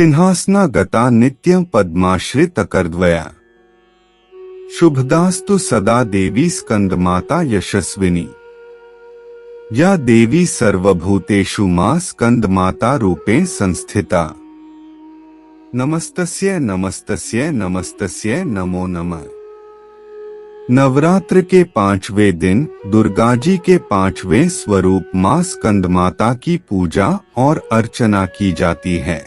सिंहासनागता नित्यं पद्माश्रितकरद्वया शुभदास्तु सदा देवी स्कंदमाता यशस्विनी। या देवी सर्वभूतेषु मां स्कंदमाता रूपे संस्थिता। नमस्तस्यै नमस्तस्यै नमस्तस्यै नमो नमः। नवरात्र के 5वें दिन दुर्गा जी के 5वें स्वरूप मां स्कंदमाता की पूजा और अर्चना की जाती है।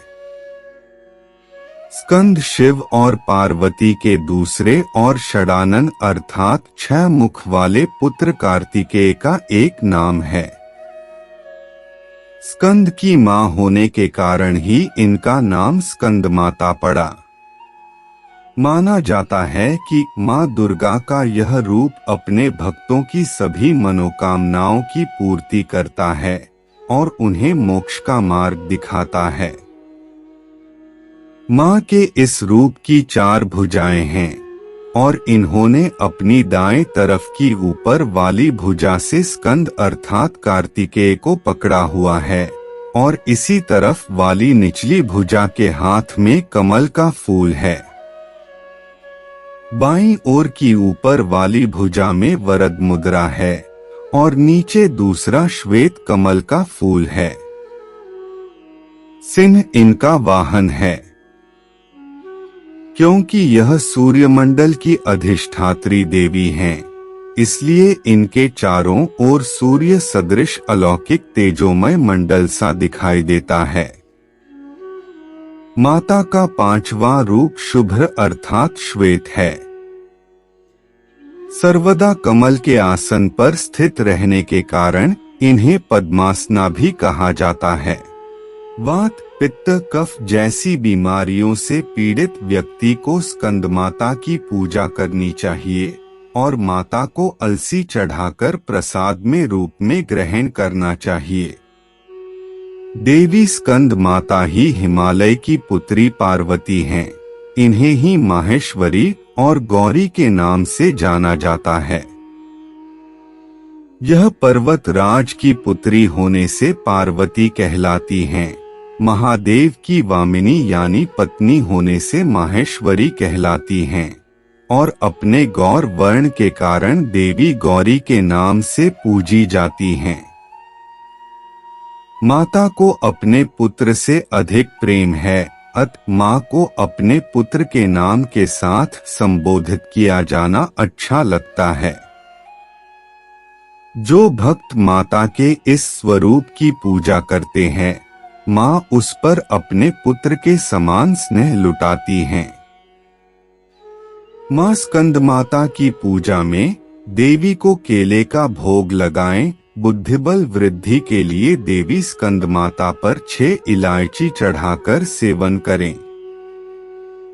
स्कंद शिव और पार्वती के दूसरे और षडानन अर्थात 6 मुख वाले पुत्र कार्तिकेय का एक नाम है। स्कंद की मां होने के कारण ही इनका नाम स्कंदमाता पड़ा। माना जाता है कि मां दुर्गा का यह रूप अपने भक्तों की सभी मनोकामनाओं की पूर्ति करता है और उन्हें मोक्ष का मार्ग दिखाता है। मां के इस रूप की 4 भुजाएं हैं और इन्होंने अपनी दाएं तरफ की ऊपर वाली भुजा से स्कंद अर्थात कार्तिकेय को पकड़ा हुआ है और इसी तरफ वाली निचली भुजा के हाथ में कमल का फूल है। बाईं ओर की ऊपर वाली भुजा में वरद मुद्रा है और नीचे दूसरा श्वेत कमल का फूल है। सिंह इनका वाहन है। क्योंकि यह सूर्यमंडल की अधिष्ठात्री देवी हैं, इसलिए इनके चारों ओर सूर्य सदृश अलौकिक तेजोमय मंडल सा दिखाई देता है। माता का 5वां रूप शुभ्र अर्थात श्वेत है। सर्वदा कमल के आसन पर स्थित रहने के कारण इन्हें पद्मासना भी कहा जाता है। वात, पित्त, कफ जैसी बीमारियों से पीड़ित व्यक्ति को स्कंदमाता की पूजा करनी चाहिए और माता को अलसी चढ़ाकर प्रसाद में रूप में ग्रहण करना चाहिए। देवी स्कंद माता ही हिमालय की पुत्री पार्वती हैं। इन्हें ही माहेश्वरी और गौरी के नाम से जाना जाता है। यह पर्वत राज की पुत्री होने से पार्वती कहलाती हैं। महादेव की वामिनी यानी पत्नी होने से माहेश्वरी कहलाती हैं और अपने गौर वर्ण के कारण देवी गौरी के नाम से पूजी जाती हैं। माता को अपने पुत्र से अधिक प्रेम है, अतः मां को अपने पुत्र के नाम के साथ संबोधित किया जाना अच्छा लगता है। जो भक्त माता के इस स्वरूप की पूजा करते हैं, मां उस पर अपने पुत्र के समान स्नेह लुटाती हैं। मां स्कंदमाता की पूजा में देवी को केले का भोग लगाएं। बुद्धिबल वृद्धि के लिए देवी स्कंदमाता पर 6 इलायची चढ़ाकर सेवन करें।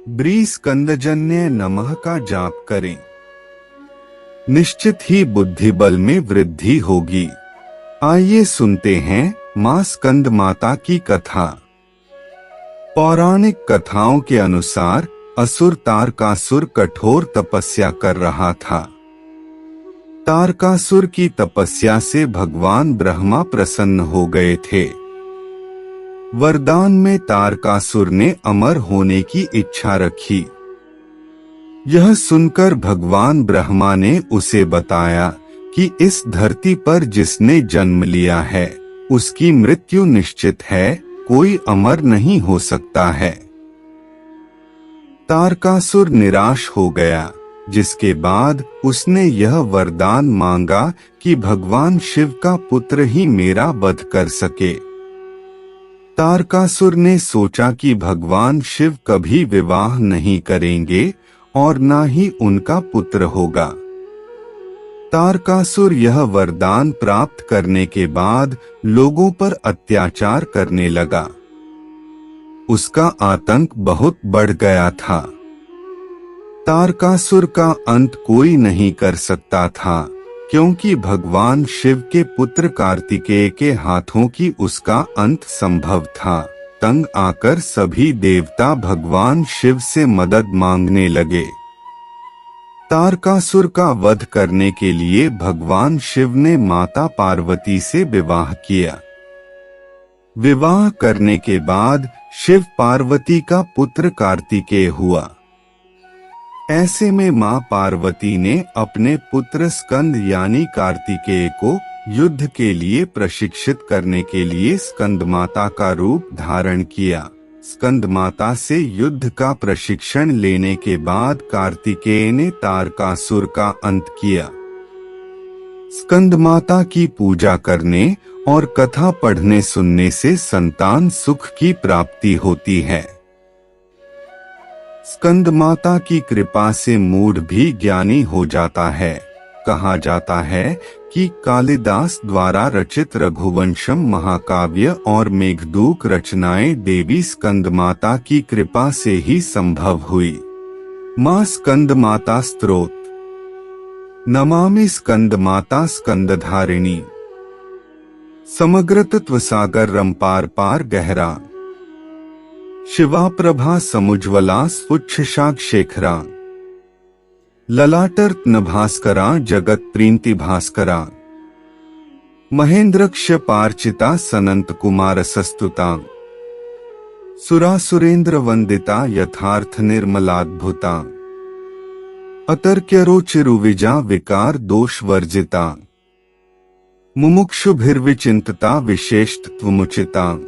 ब्री स्कंदजन्य नमः का जाप करें। निश्चित ही बुद्धिबल में वृद्धि होगी। आइए सुनते हैं मां स्कंदमाता की कथा। पौराणिक कथाओं के अनुसार असुर तारकासुर कठोर तपस्या कर रहा था। तारकासुर की तपस्या से भगवान ब्रह्मा प्रसन्न हो गए थे। वरदान में तारकासुर ने अमर होने की इच्छा रखी। यह सुनकर भगवान ब्रह्मा ने उसे बताया कि इस धरती पर जिसने जन्म लिया है उसकी मृत्यु निश्चित है, कोई अमर नहीं हो सकता है। तारकासुर निराश हो गया, जिसके बाद उसने यह वरदान मांगा कि भगवान शिव का पुत्र ही मेरा वध कर सके। तारकासुर ने सोचा कि भगवान शिव कभी विवाह नहीं करेंगे और न ही उनका पुत्र होगा। तारकासुर यह वरदान प्राप्त करने के बाद लोगों पर अत्याचार करने लगा। उसका आतंक बहुत बढ़ गया था। तारकासुर का अंत कोई नहीं कर सकता था, क्योंकि भगवान शिव के पुत्र कार्तिकेय के हाथों की उसका अंत संभव था। तंग आकर सभी देवता भगवान शिव से मदद मांगने लगे। तारकासुर का वध करने के लिए भगवान शिव ने माता पार्वती से विवाह किया। विवाह करने के बाद शिव पार्वती का पुत्र कार्तिकेय हुआ। ऐसे में मां पार्वती ने अपने पुत्र स्कंद यानी कार्तिकेय को युद्ध के लिए प्रशिक्षित करने के लिए स्कंदमाता का रूप धारण किया। स्कंदमाता से युद्ध का प्रशिक्षण लेने के बाद कार्तिकेय ने तारकासुर का अंत किया। स्कंदमाता की पूजा करने और कथा पढ़ने सुनने से संतान सुख की प्राप्ति होती है। स्कंदमाता की कृपा से मूढ़ भी ज्ञानी हो जाता है। कहा जाता है कि कालिदास द्वारा रचित रघुवंशम महाकाव्य और मेघदूत रचनाएं देवी स्कंदमाता की कृपा से ही संभव हुई। मां स्कंदमाता स्तोत्र। नमामि स्कंदमाता स्कंदधारिणी। समग्र तत्व सागर रंपार पार गहरा। शिवा प्रभा समुज्वला स्फुच्छशाक शेखरा। ललाटर्त न भास्करा जगत प्रीति भास्करा। महेंद्रक्ष पार्चिता सनंत कुमार सस्तुता। सुरासुरेंद्र वंदिता यथार्थ निर्मलाद्भुता। अतर्क्यरोचिरुविजा विकार दोष वर्जिता। मुमुक्षुभिर्विचिंतता विशेषत्वमुचिता।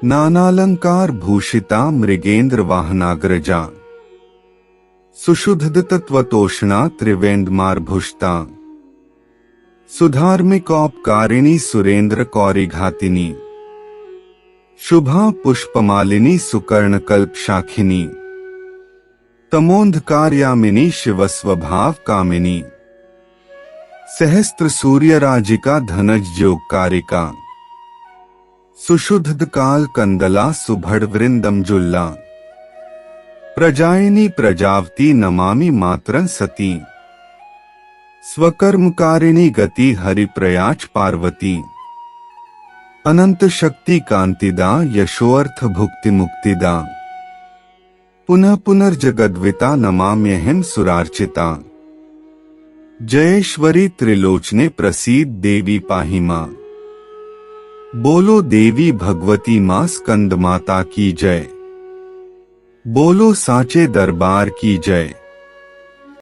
नानालंकार भूषिता मृगेंद्र वाहनाग्रजा। सुशुद्ध तत्वतोषणा त्रिवेंद्रमार्भुष्टा। सुधार्मिकोपकारिणी सुरेंद्र कौरिघातिनी। शुभा पुष्पमालिनी सुकर्णकल्प शाखिनी। तमोंधकारयामिनी शिवस्वभाव कामिनी। सहस्त्र सूर्यराजिका धनज जोगकारिका। सुशुद्ध काल कंदला सुभड़ वृंदमजुल्ला। प्रजायिनी प्रजावती नमामि मातरं सती। स्वकर्मकारिणी गति हरिप्रयाच पार्वती। अनंत शक्ति कांतिदा यशोअर्थ भुक्ति मुक्तिदा। पुनः पुनर्जगद्विता नमाम्यहं सुरार्चिता। जयेश्वरी त्रिलोचने प्रसीद देवी पाहि मां। बोलो देवी भगवती मां स्कंदमाता की जय। बोलो साचे दरबार की जय।